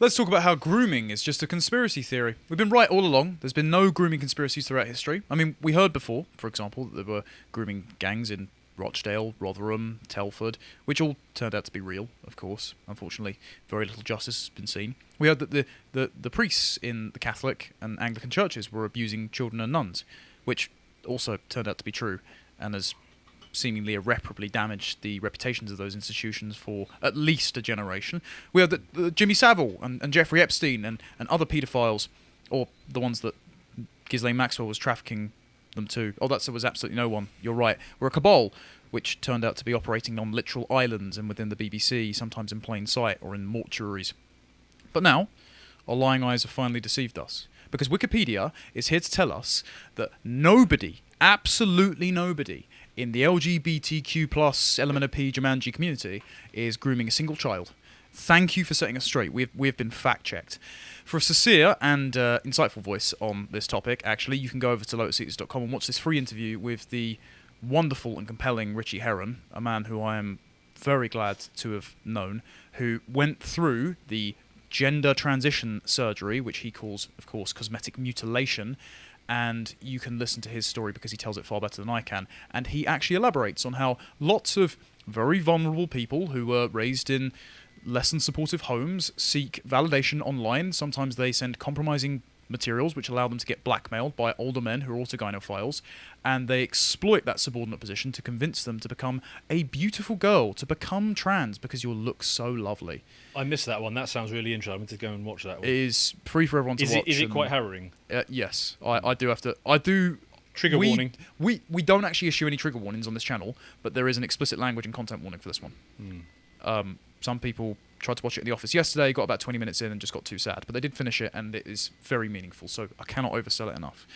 Let's talk about how grooming is just a conspiracy theory. We've been right all along. There's been no grooming conspiracies throughout history. I mean, we heard before, for example, that there were grooming gangs in Rochdale, Rotherham, Telford, which all turned out to be real, of course. Unfortunately, very little justice has been seen. We heard that the priests in the Catholic and Anglican churches were abusing children and nuns, which also turned out to be true, and has seemingly irreparably damaged the reputations of those institutions for at least a generation. We heard that Jimmy Savile and Jeffrey Epstein and other paedophiles, or the ones that Ghislaine Maxwell was trafficking them to. Oh, that was absolutely no one. You're right. We're a cabal, which turned out to be operating on literal islands and within the BBC, sometimes in plain sight or in mortuaries. But now, our lying eyes have finally deceived us, because Wikipedia is here to tell us that nobody, absolutely nobody, in the LGBTQ plus Element of P Jumanji community is grooming a single child. Thank you for setting us straight. We've been fact-checked. For a sincere and insightful voice on this topic, actually, you can go over to lotuseaters.com and watch this free interview with the wonderful and compelling Ritchie Herron, a man who I am very glad to have known, who went through the gender transition surgery, which he calls, of course, cosmetic mutilation, and you can listen to his story because he tells it far better than I can. And he actually elaborates on how lots of very vulnerable people who were raised in less than supportive homes seek validation online. Sometimes they send compromising materials which allow them to get blackmailed by older men who are also gynophiles, and they exploit that subordinate position to convince them to become a beautiful girl, to become trans because you look so lovely. I missed that one. That sounds really interesting. I'm going to go and watch that one. It is free for everyone to watch. Is it quite harrowing? Yes. I do have to... I do... Trigger warning. We don't actually issue any trigger warnings on this channel, but there is an explicit language and content warning for this one. Some people tried to watch it in the office yesterday, got about 20 minutes in and just got too sad. But they did finish it, and it is very meaningful, so I cannot oversell it enough.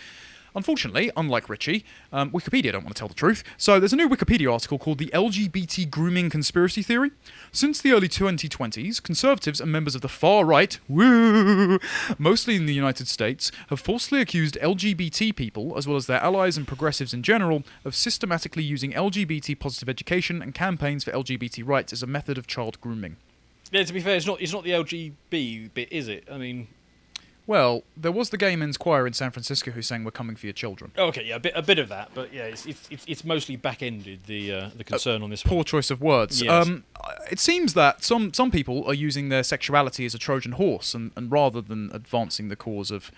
Unfortunately, unlike Ritchie, Wikipedia don't want to tell the truth. So there's a new Wikipedia article called The LGBT Grooming Conspiracy Theory. Since the early 2020s, conservatives and members of the far right, woo, mostly in the United States, have falsely accused LGBT people, as well as their allies and progressives in general, of systematically using LGBT positive education and campaigns for LGBT rights as a method of child grooming. Yeah, to be fair, it's not the LGB bit, is it? I mean... Well, there was the gay men's choir in San Francisco who sang "We're coming for your children." Okay, yeah, a bit of that, but yeah, it's mostly back-ended the concern on this one. Poor choice of words. Yes. It seems that some people are using their sexuality as a Trojan horse, and rather than advancing the cause of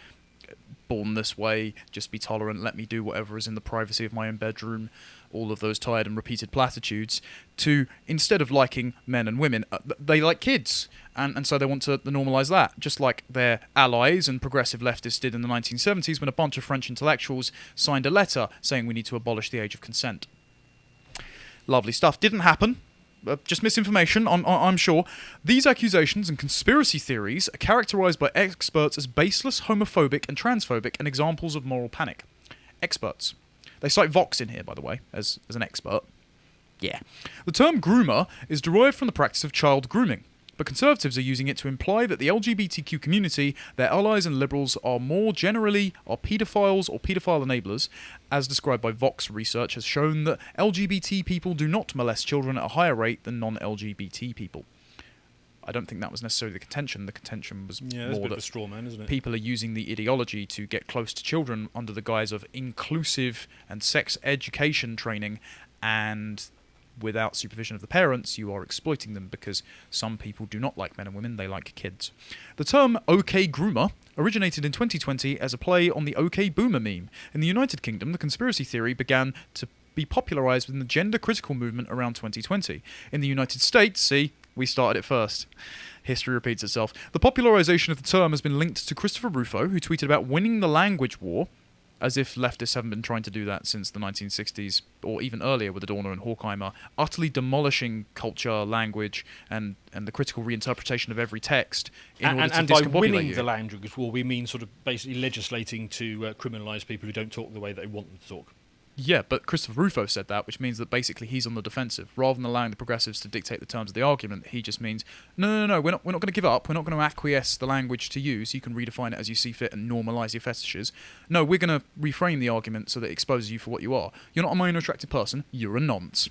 born this way, just be tolerant, let me do whatever is in the privacy of my own bedroom, all of those tired and repeated platitudes, to, instead of liking men and women, they like kids. And so they want to normalise that, just like their allies and progressive leftists did in the 1970s when a bunch of French intellectuals signed a letter saying we need to abolish the age of consent. Lovely stuff. Didn't happen. Just misinformation, I'm sure. These accusations and conspiracy theories are characterised by experts as baseless, homophobic and transphobic, and examples of moral panic. Experts. They cite Vox in here, by the way, as an expert. Yeah. The term groomer is derived from the practice of child grooming, but conservatives are using it to imply that the LGBTQ community, their allies and liberals, are more generally paedophiles or paedophile enablers, as described by Vox research has shown that LGBT people do not molest children at a higher rate than non-LGBT people. I don't think that was necessarily the contention. The contention was more a bit that of a straw man, isn't it? People are using the ideology to get close to children under the guise of inclusive and sex education training, and without supervision of the parents, you are exploiting them because some people do not like men and women, they like kids. The term OK Groomer originated in 2020 as a play on the OK Boomer meme. In the United Kingdom, the conspiracy theory began to be popularised within the gender-critical movement around 2020. In the United States, see, we started it first. History repeats itself. The popularisation of the term has been linked to Christopher Rufo, who tweeted about winning the language war, as if leftists haven't been trying to do that since the 1960s, or even earlier with Adorno and Horkheimer, utterly demolishing culture, language, and the critical reinterpretation of every text in order to discombobulate by winning you. the language war, we mean sort of basically legislating to criminalise people who don't talk the way they want them to talk. Yeah, but Christopher Rufo said that, which means that basically he's on the defensive. Rather than allowing the progressives to dictate the terms of the argument, he just means, no, we're not going to give up. We're not going to acquiesce the language to you so you can redefine it as you see fit and normalise your fetishes. No, we're going to reframe the argument so that it exposes you for what you are. You're not a minor attractive person, you're a nonce.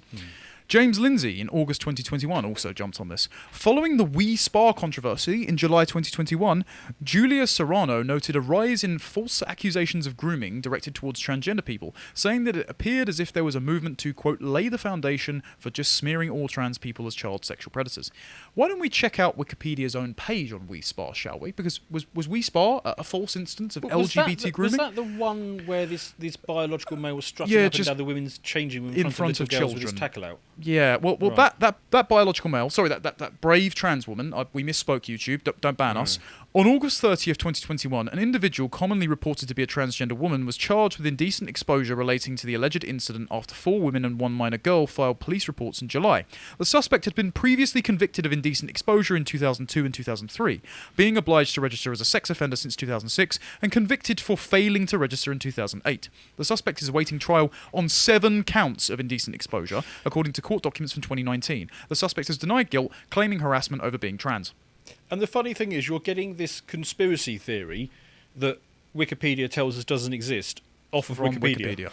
James Lindsay in August 2021 also jumped on this. Following the We Spa controversy in July 2021, Julia Serrano noted a rise in false accusations of grooming directed towards transgender people, saying that it appeared as if there was a movement to, quote, lay the foundation for just smearing all trans people as child sexual predators. Why don't we check out Wikipedia's own page on We Spa, shall we? Because was We Spa a false instance of LGBT grooming? Was that the one where this biological male was strutting Yeah, up and just down the women's changing room in front of of little girls with children. his tackle out? Yeah, well, Right. that biological male, sorry, that brave trans woman, we misspoke, YouTube, don't ban us. On August 30th, 2021, an individual commonly reported to be a transgender woman was charged with indecent exposure relating to the alleged incident after 4 women and 1 minor girl filed police reports in July. The suspect had been previously convicted of indecent exposure in 2002 and 2003, being obliged to register as a sex offender since 2006, and convicted for failing to register in 2008. The suspect is awaiting trial on 7 counts of indecent exposure, according to court documents from 2019. The suspect has denied guilt, claiming harassment over being trans. And the funny thing is, you're getting this conspiracy theory that Wikipedia tells us doesn't exist off of From Wikipedia.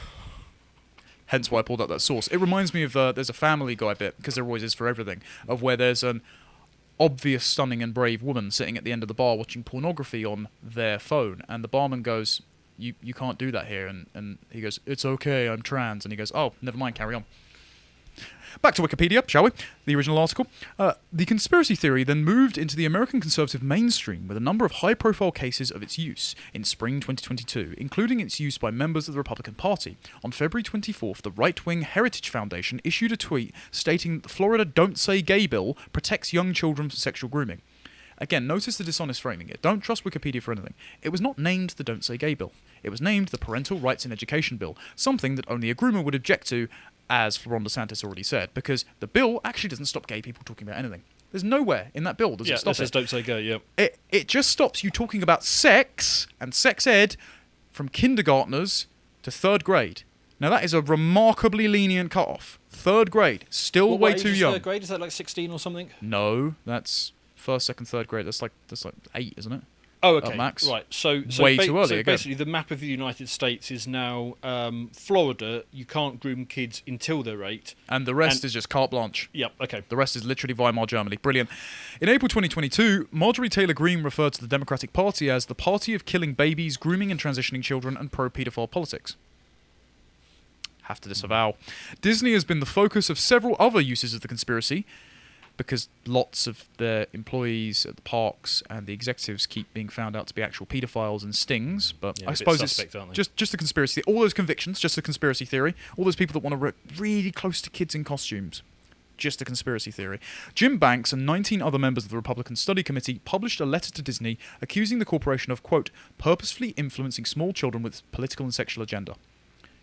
Hence why I pulled out that source. It reminds me of there's a Family Guy bit, because there always is for everything, of where there's an obvious, stunning and brave woman sitting at the end of the bar watching pornography on their phone, and the barman goes, you can't do that here, and he goes, it's okay, I'm trans, and he goes, oh, never mind, carry on. Back to Wikipedia, shall we? The original article. The conspiracy theory then moved into the American conservative mainstream with a number of high-profile cases of its use in spring 2022, including its use by members of the Republican Party. On February 24th, the right-wing Heritage Foundation issued a tweet stating that the Florida Don't Say Gay bill protects young children from sexual grooming. Again, notice the dishonest framing here. Don't trust Wikipedia for anything. It was not named the Don't Say Gay bill. It was named the Parental Rights in Education bill, something that only a groomer would object to, as Ron DeSantis already said, because the bill actually doesn't stop gay people talking about anything. There's nowhere in that bill does it stop says it. don't say gay, yeah. It just stops you talking about sex and sex ed from kindergartners to 3rd grade. Now that is a remarkably lenient cut-off. 3rd grade, still What way age too is young. 3rd grade? Is that like 16 or something? No, that's 1st, 2nd, 3rd grade. That's like 8, isn't it? Oh, okay. Max. Right. So Way too early So again. basically, the map of the United States is now Florida. You can't groom kids until they're 8. And the rest is just carte blanche. Yep. Okay. The rest is literally Weimar Germany. Brilliant. In April 2022, Marjorie Taylor Greene referred to the Democratic Party as the party of killing babies, grooming and transitioning children, and pro-pedophile politics. Have to disavow. Disney has been the focus of several other uses of the conspiracy, because lots of their employees at the parks and the executives keep being found out to be actual paedophiles and stings. But Yeah, I a bit suppose suspect, it's aren't they? just a conspiracy. All those convictions, just a conspiracy theory. All those people that want to work really close to kids in costumes, just a conspiracy theory. Jim Banks and 19 other members of the Republican Study Committee published a letter to Disney accusing the corporation of, quote, purposefully influencing small children with political and sexual agenda.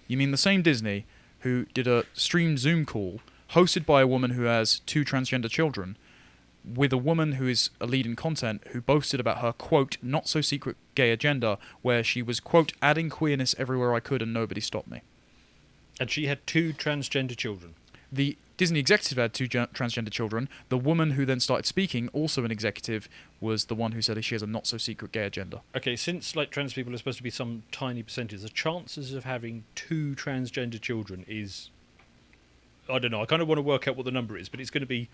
You mean the same Disney who did a streamed Zoom call hosted by a woman who has 2 transgender children, with a woman who is a lead in content who boasted about her, quote, not-so-secret gay agenda, where she was, quote, adding queerness everywhere I could and nobody stopped me. And she had 2 transgender children. The Disney executive had 2 transgender children. The woman who then started speaking, also an executive, was the one who said she has a not-so-secret gay agenda. Okay, since like trans people are supposed to be some tiny percentage, the chances of having 2 transgender children is, I don't know. I kind of want to work out what the number is, but it's going to be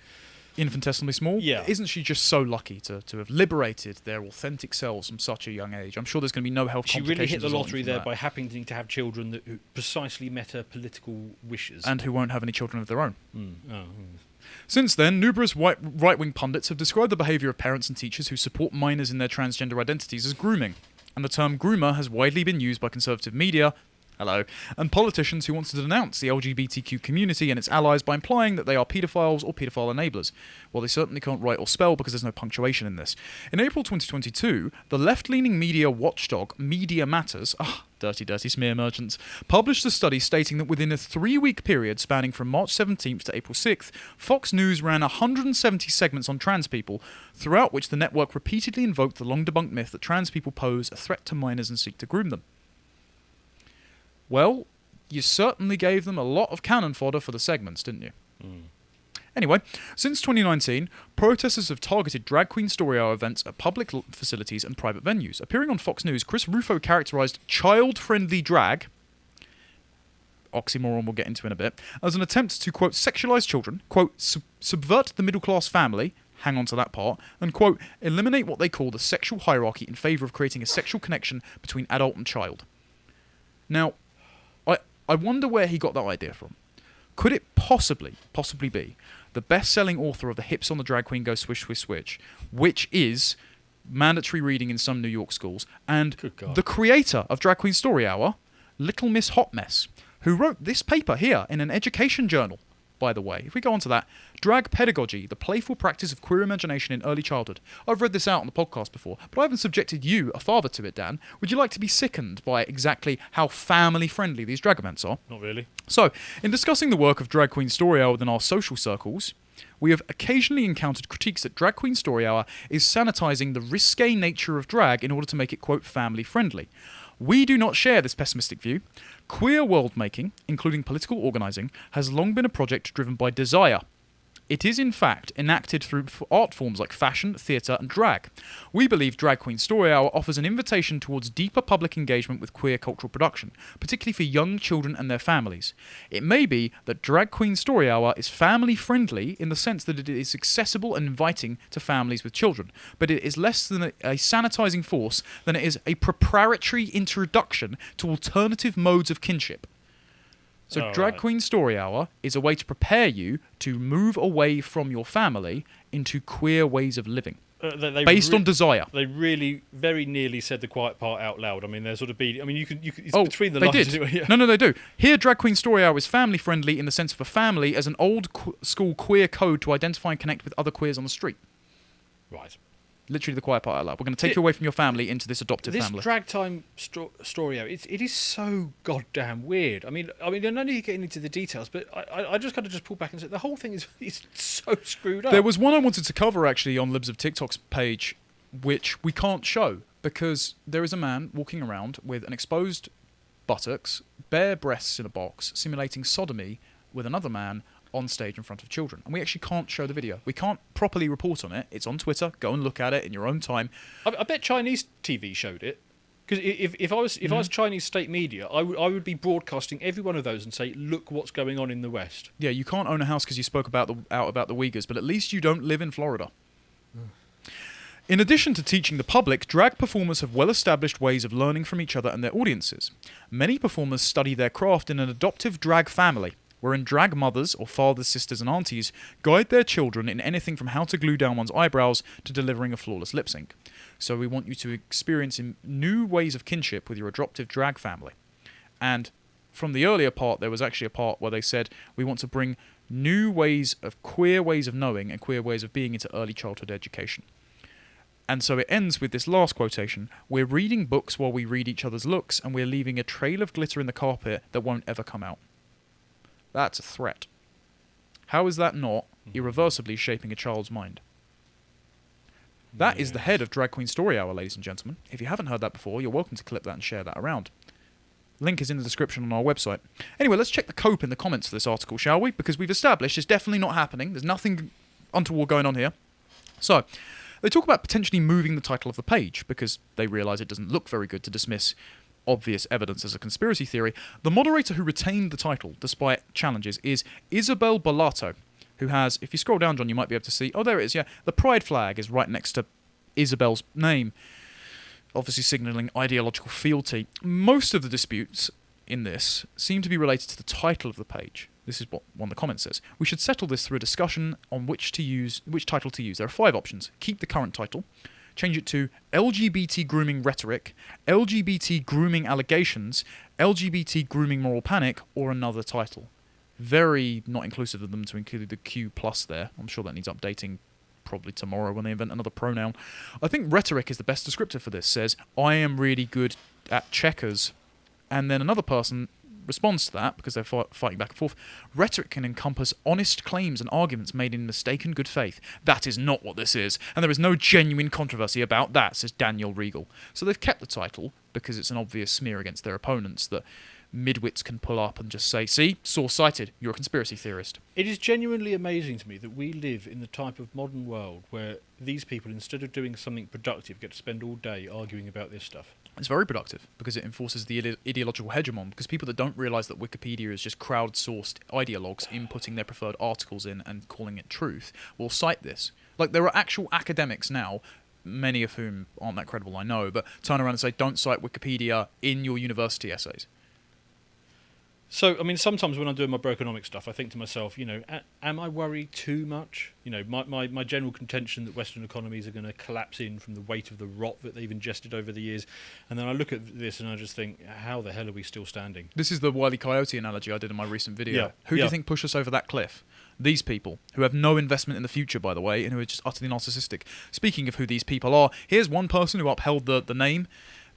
Infinitesimally small? Yeah. Isn't she just so lucky to have liberated their authentic selves from such a young age? I'm sure there's going to be no health She complications. really hit the resulting lottery from there that. by happening to have children that who precisely met her political wishes. And who won't have any children of their own. Oh. Since then, numerous right-wing pundits have described the behaviour of parents and teachers who support minors in their transgender identities as grooming, and the term groomer has widely been used by conservative media, and politicians who want to denounce the LGBTQ community and its allies by implying that they are paedophiles or paedophile enablers. Well, they certainly can't write or spell because there's no punctuation in this. In April 2022, the left-leaning media watchdog Media Matters, dirty smear merchants, published a study stating that within a 3-week period spanning from March 17th to April 6th, Fox News ran 170 segments on trans people, throughout which the network repeatedly invoked the long-debunked myth that trans people pose a threat to minors and seek to groom them. Well, you certainly gave them a lot of cannon fodder for the segments, didn't you? Anyway, since 2019, protesters have targeted drag queen story hour events at public facilities and private venues. Appearing on Fox News, Chris Rufo characterised child-friendly drag oxymoron we'll get into in a bit, as an attempt to, quote, sexualize children, quote, subvert the middle-class family, hang on to that part, and, quote, eliminate what they call the sexual hierarchy in favour of creating a sexual connection between adult and child. Now, I wonder where he got that idea from. Could it possibly be the best-selling author of The Hips on the Drag Queen Go Swish Swish Switch, which is mandatory reading in some New York schools, and the creator of Drag Queen Story Hour, Little Miss Hot Mess, who wrote this paper here in an education journal, by the way. If we go on to that, Drag Pedagogy, the playful practice of queer imagination in early childhood. I've read this out on the podcast before, but I haven't subjected you, a father, to it, Dan. Would you like to be sickened by exactly how family-friendly these drag events are? Not really. So, in discussing the work of Drag Queen Story Hour within our social circles, we have occasionally encountered critiques that Drag Queen Story Hour is sanitising the risque nature of drag in order to make it, quote, family-friendly. We do not share this pessimistic view. Queer world-making, including political organising, has long been a project driven by desire. It is, in fact, enacted through art forms like fashion, theatre and drag. We believe Drag Queen Story Hour offers an invitation towards deeper public engagement with queer cultural production, particularly for young children and their families. It may be that Drag Queen Story Hour is family-friendly in the sense that it is accessible and inviting to families with children, but it is less than a sanitising force than it is a preparatory introduction to alternative modes of kinship. So Drag Queen Story Hour is a way to prepare you to move away from your family into queer ways of living, based on desire. They really very nearly said the quiet part out loud. I mean, they're sort of being... I mean, you can it's between the lines. They did. Yeah. No, they do. Here, Drag Queen Story Hour is family-friendly in the sense of a family as an old school queer code to identify and connect with other queers on the street. Right. Literally the quiet part out loud. We're going to take you away from your family into this adoptive family. This drag time story, it is so goddamn weird. I mean, I know you're getting into the details, but I just got to just pull back and say the whole thing is so screwed up. There was one I wanted to cover actually on Libs of TikTok's page, which we can't show because there is a man walking around with an exposed buttocks, bare breasts in a box, simulating sodomy with another man on stage in front of children, and we actually can't show the video. We can't properly report on it. It's on Twitter. Go and look at it in your own time. I bet Chinese TV showed it, because if I was Chinese state media, I would be broadcasting every one of those and say, look what's going on in the West. Yeah, you can't own a house because you spoke about the Uyghurs, but at least you don't live in Florida. In addition to teaching the public, drag performers have well-established ways of learning from each other and their audiences. Many performers study their craft in an adoptive drag family, wherein drag mothers, or fathers, sisters and aunties, guide their children in anything from how to glue down one's eyebrows to delivering a flawless lip sync. So we want you to experience new ways of kinship with your adoptive drag family. And from the earlier part, there was actually a part where they said, we want to bring new ways of queer ways of knowing and queer ways of being into early childhood education. And so it ends with this last quotation, we're reading books while we read each other's looks, and we're leaving a trail of glitter in the carpet that won't ever come out. That's a threat. How is that not irreversibly shaping a child's mind? That is the head of Drag Queen Story Hour, ladies and gentlemen. If you haven't heard that before, you're welcome to clip that and share that around. Link is in the description on our website. Anyway, let's check the cope in the comments for this article, shall we? Because we've established it's definitely not happening. There's nothing untoward going on here. So, they talk about potentially moving the title of the page because they realise it doesn't look very good to dismiss obvious evidence as a conspiracy theory. The moderator who retained the title, despite challenges, is Isabel Bellato, who has, if you scroll down, John, you might be able to see, oh, there it is, yeah, the pride flag is right next to Isabel's name, obviously signalling ideological fealty. Most of the disputes in this seem to be related to the title of the page. This is what one of the comments says. We should settle this through a discussion on which title to use. There are 5 options. Keep the current title. Change it to LGBT grooming rhetoric, LGBT grooming allegations, LGBT grooming moral panic, or another title. Very not inclusive of them to include the Q plus there. I'm sure that needs updating probably tomorrow when they invent another pronoun. I think rhetoric is the best descriptor for this. Says, I am really good at checkers. And then another person responds to that, because they're fighting back and forth. Rhetoric can encompass honest claims and arguments made in mistaken good faith. That is not what this is, and there is no genuine controversy about that, says Daniel Regal. So they've kept the title because it's an obvious smear against their opponents that midwits can pull up and just say, see, source cited, you're a conspiracy theorist. It is genuinely amazing to me that we live in the type of modern world where these people, instead of doing something productive, get to spend all day arguing about this stuff. It's very productive because it enforces the ideological hegemon, because people that don't realise that Wikipedia is just crowdsourced ideologues inputting their preferred articles in and calling it truth will cite this. Like, there are actual academics now, many of whom aren't that credible, I know, but turn around and say, don't cite Wikipedia in your university essays. So, I mean, sometimes when I'm doing my brokenomics stuff, I think to myself, am I worried too much? My general contention that Western economies are going to collapse in from the weight of the rot that they've ingested over the years. And then I look at this and I just think, how the hell are we still standing? This is the Wile E. Coyote analogy I did in my recent video. Yeah. Who do you think pushed us over that cliff? These people, who have no investment in the future, by the way, and who are just utterly narcissistic. Speaking of who these people are, here's one person who upheld the name.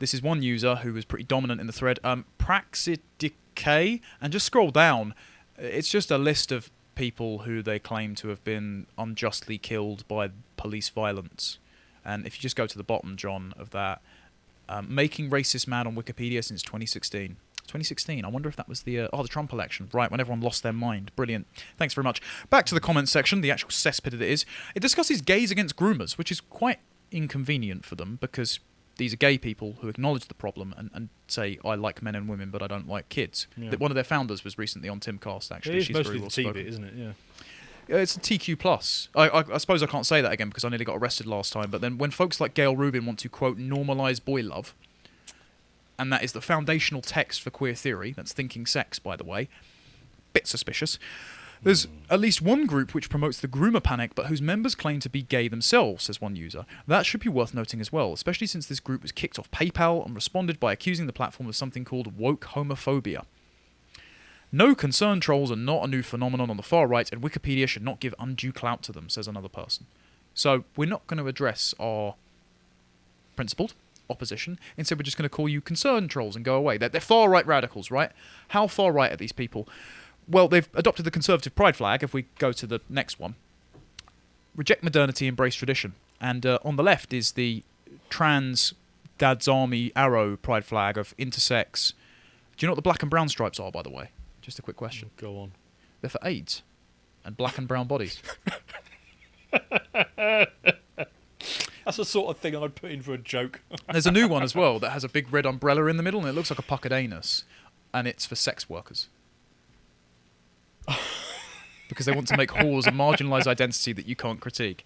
This is one user who was pretty dominant in the thread. Praxidicay, and just scroll down. It's just a list of people who they claim to have been unjustly killed by police violence. And if you just go to the bottom, John, of that, making racist mad on Wikipedia since 2016. 2016. I wonder if that was the Trump election, right, when everyone lost their mind. Brilliant. Thanks very much. Back to the comments section, the actual cesspit it is. It discusses gays against groomers, which is quite inconvenient for them because these are gay people who acknowledge the problem and say, I like men and women, but I don't like kids. Yeah. One of their founders was recently on Timcast, actually. It is She's mostly very well the T spoken. bit, isn't it? Yeah. It's a TQ+. I suppose I can't say that again because I nearly got arrested last time, but then when folks like Gail Rubin want to, quote, normalise boy love, and that is the foundational text for queer theory, that's thinking sex, by the way, bit suspicious. There's at least one group which promotes the groomer panic, but whose members claim to be gay themselves, says one user. That should be worth noting as well, especially since this group was kicked off PayPal and responded by accusing the platform of something called woke homophobia. No, concern trolls are not a new phenomenon on the far right, and Wikipedia should not give undue clout to them, says another person. So we're not going to address our principled opposition. Instead, we're just going to call you concern trolls and go away. They're far right radicals, right? How far right are these people? Well, they've adopted the conservative pride flag, if we go to the next one. Reject modernity, embrace tradition. And on the left is the trans Dad's Army arrow pride flag of intersex. Do you know what the black and brown stripes are, by the way? Just a quick question. Go on. They're for AIDS and black and brown bodies. That's the sort of thing I'd put in for a joke. There's a new one as well that has a big red umbrella in the middle and it looks like a puckered anus. And it's for sex workers. Because they want to make whores a marginalised identity that you can't critique.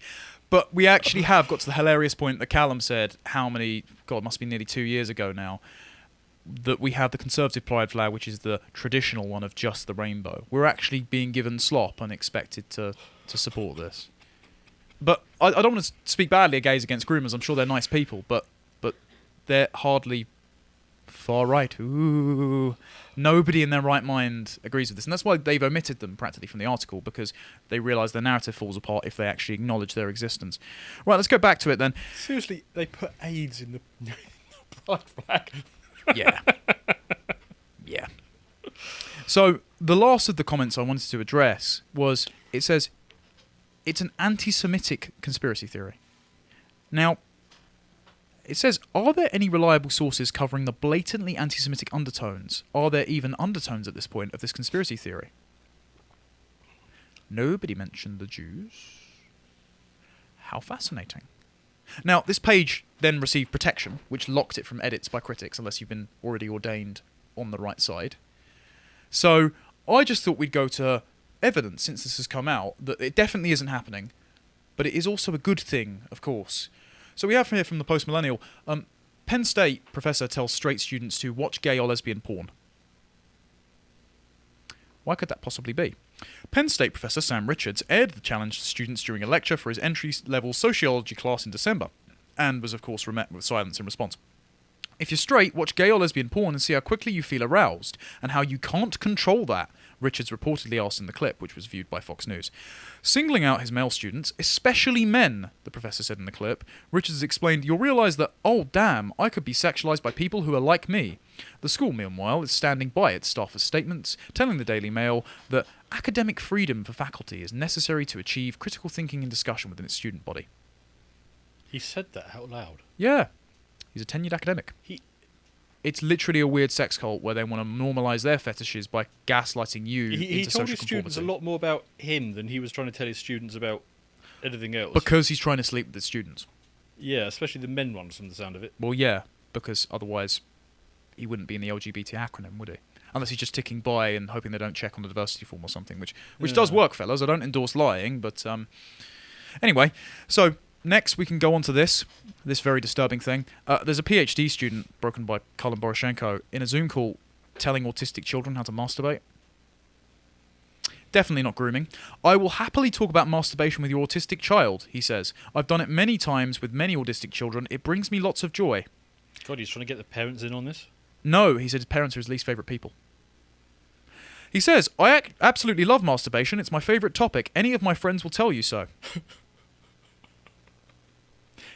But we actually have got to the hilarious point that Callum said, it must be nearly 2 years ago now, that we have the conservative pride flag, which is the traditional one of just the rainbow. We're actually being given slop and expected to support this. But I don't want to speak badly of gays against groomers. I'm sure they're nice people, but they're hardly far right. Ooh. Nobody in their right mind agrees with this. And that's why they've omitted them practically from the article, because they realise their narrative falls apart if they actually acknowledge their existence. Right, let's go back to it then. Seriously, they put AIDS in the pride flag. Yeah. Yeah. So the last of the comments I wanted to address was, it says, it's an anti-Semitic conspiracy theory. Now, it says, are there any reliable sources covering the blatantly anti-Semitic undertones? Are there even undertones at this point of this conspiracy theory? Nobody mentioned the Jews. How fascinating. Now, this page then received protection, which locked it from edits by critics, unless you've been already ordained on the right side. So, I just thought we'd go to evidence, since this has come out, that it definitely isn't happening, but it is also a good thing, of course. So we have here from the Post-Millennial, Penn State professor tells straight students to watch gay or lesbian porn. Why could that possibly be? Penn State professor Sam Richards aired the challenge to students during a lecture for his entry-level sociology class in December, and was of course met with silence in response. If you're straight, watch gay or lesbian porn and see how quickly you feel aroused, and how you can't control that, Richards reportedly asked in the clip, which was viewed by Fox News. Singling out his male students, especially men, the professor said in the clip, Richards explained, you'll realise that, oh damn, I could be sexualised by people who are like me. The school, meanwhile, is standing by its staffers' statements, telling the Daily Mail that academic freedom for faculty is necessary to achieve critical thinking and discussion within its student body. He said that out loud. Yeah. He's a tenured academic. It's literally a weird sex cult where they want to normalise their fetishes by gaslighting you He into told social his students a conformity. lot more about him than he was trying to tell his students about anything else. Because he's trying to sleep with the students. Yeah, especially the men ones from the sound of it. Well, yeah, because otherwise he wouldn't be in the LGBT acronym, would he? Unless he's just ticking by and hoping they don't check on the diversity form or something, which does work, fellas. I don't endorse lying, but anyway. So next we can go on to this very disturbing thing. There's a PhD student, broken by Colin Boroshenko, in a Zoom call telling autistic children how to masturbate. Definitely not grooming. I will happily talk about masturbation with your autistic child, he says. I've done it many times with many autistic children. It brings me lots of joy. God, he's trying to get the parents in on this? No, he said his parents are his least favourite people. He says, I absolutely love masturbation. It's my favourite topic. Any of my friends will tell you so.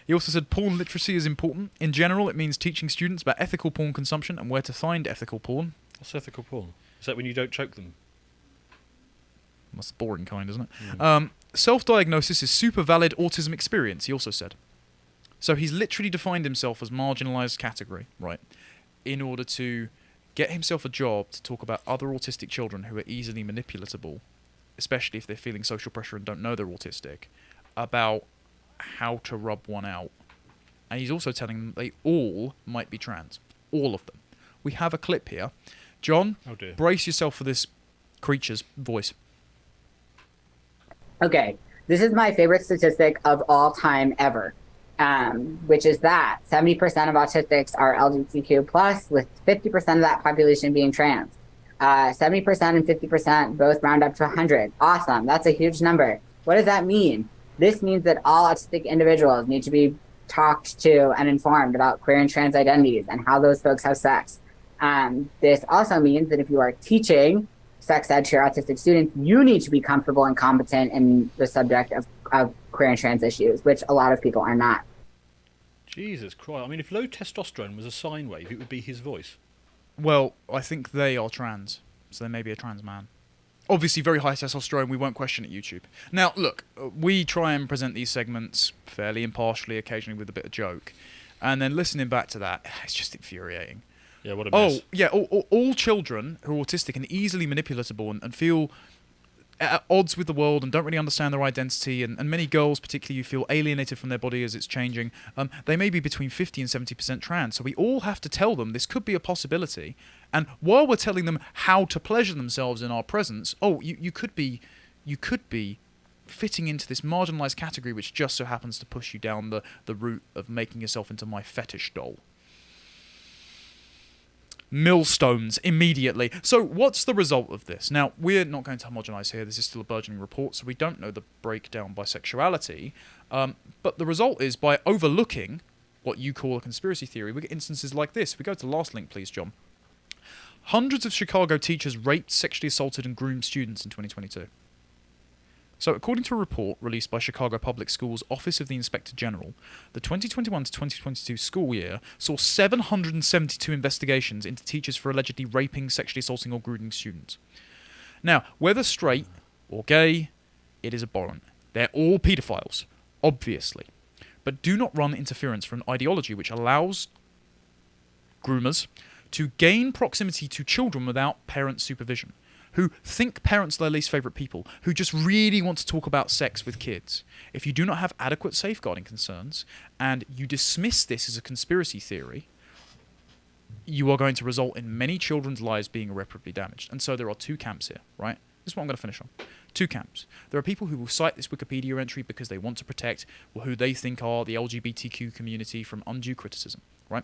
He also said porn literacy is important. In general, it means teaching students about ethical porn consumption and where to find ethical porn. What's ethical porn? Is that when you don't choke them? That's the boring kind, isn't it? Self-diagnosis is super valid autism experience, he also said. So he's literally defined himself as marginalised category, right, in order to get himself a job to talk about other autistic children who are easily manipulatable, especially if they're feeling social pressure and don't know they're autistic, about how to rub one out. And he's also telling them they all might be trans. All of them. We have a clip here. John, Oh dear. brace yourself for this creature's voice. Okay, this is my favorite statistic of all time ever, which is that 70% of autistics are LGBTQ plus, with 50% of that population being trans. 70% and 50% both round up to 100. Awesome, that's a huge number. What does that mean? This means that all autistic individuals need to be talked to and informed about queer and trans identities and how those folks have sex. This also means that if you are teaching sex ed to your autistic students, you need to be comfortable and competent in the subject of queer and trans issues, which a lot of people are not. Jesus Christ. I mean, if low testosterone was a sine wave, it would be his voice. Well, I think they are trans, so they may be a trans man. Obviously, very high testosterone, we won't question at YouTube. Now, look, we try and present these segments fairly impartially, occasionally with a bit of joke. And then listening back to that, it's just infuriating. Yeah, what a mess. Oh, yeah, all children who are autistic and easily manipulatable and feel at odds with the world and don't really understand their identity, and many girls particularly who feel alienated from their body as it's changing, they may be between 50 and 70% trans. So we all have to tell them this could be a possibility. And while we're telling them how to pleasure themselves in our presence, you could be fitting into this marginalised category which just so happens to push you down the route of making yourself into my fetish doll. Millstones immediately. So what's the result of this? Now, we're not going to homogenise here. This is still a burgeoning report, so we don't know the breakdown by sexuality. But the result is, by overlooking what you call a conspiracy theory, we get instances like this. We go to the last link, please, John. Hundreds of Chicago teachers raped, sexually assaulted, and groomed students in 2022. So, according to a report released by Chicago Public Schools' Office of the Inspector General, the 2021 to 2022 school year saw 772 investigations into teachers for allegedly raping, sexually assaulting, or grooming students. Now, whether straight or gay, it is abhorrent. They're all paedophiles, obviously. But do not run interference for an ideology which allows groomers to gain proximity to children without parent supervision, who think parents are their least favourite people, who just really want to talk about sex with kids. If you do not have adequate safeguarding concerns, and you dismiss this as a conspiracy theory, you are going to result in many children's lives being irreparably damaged. And so there are two camps here, right? This is what I'm going to finish on. Two camps. There are people who will cite this Wikipedia entry because they want to protect who they think are the LGBTQ community from undue criticism, right?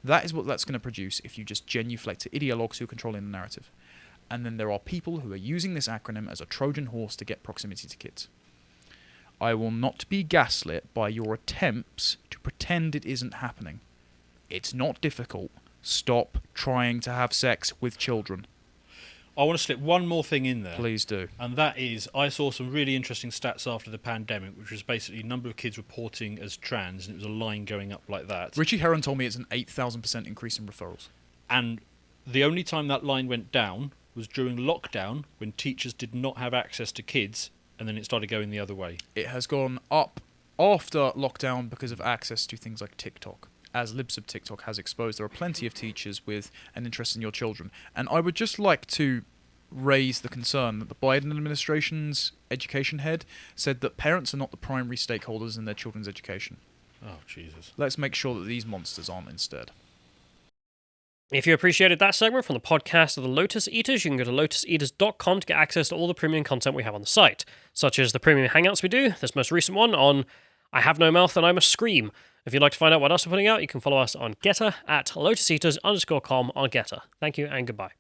That is what that's going to produce if you just genuflect to ideologues who are controlling the narrative. And then there are people who are using this acronym as a Trojan horse to get proximity to kids. I will not be gaslit by your attempts to pretend it isn't happening. It's not difficult. Stop trying to have sex with children. I want to slip one more thing in there. Please do. And that is, I saw some really interesting stats after the pandemic, which was basically a number of kids reporting as trans, and it was a line going up like that. Ritchie Herron told me it's an 8,000% increase in referrals. And the only time that line went down was during lockdown, when teachers did not have access to kids, and then it started going the other way. It has gone up after lockdown because of access to things like TikTok. as Libsub TikTok has exposed, there are plenty of teachers with an interest in your children. And I would just like to raise the concern that the Biden administration's education head said that parents are not the primary stakeholders in their children's education. Oh, Jesus. Let's make sure that these monsters aren't instead. If you appreciated that segment from the podcast of the Lotus Eaters, you can go to lotuseaters.com to get access to all the premium content we have on the site, such as the premium hangouts we do, this most recent one on I Have No Mouth and I Must Scream. If you'd like to find out what else we're putting out, you can follow us on Getter at lotuseaters_com on Getter. Thank you and goodbye.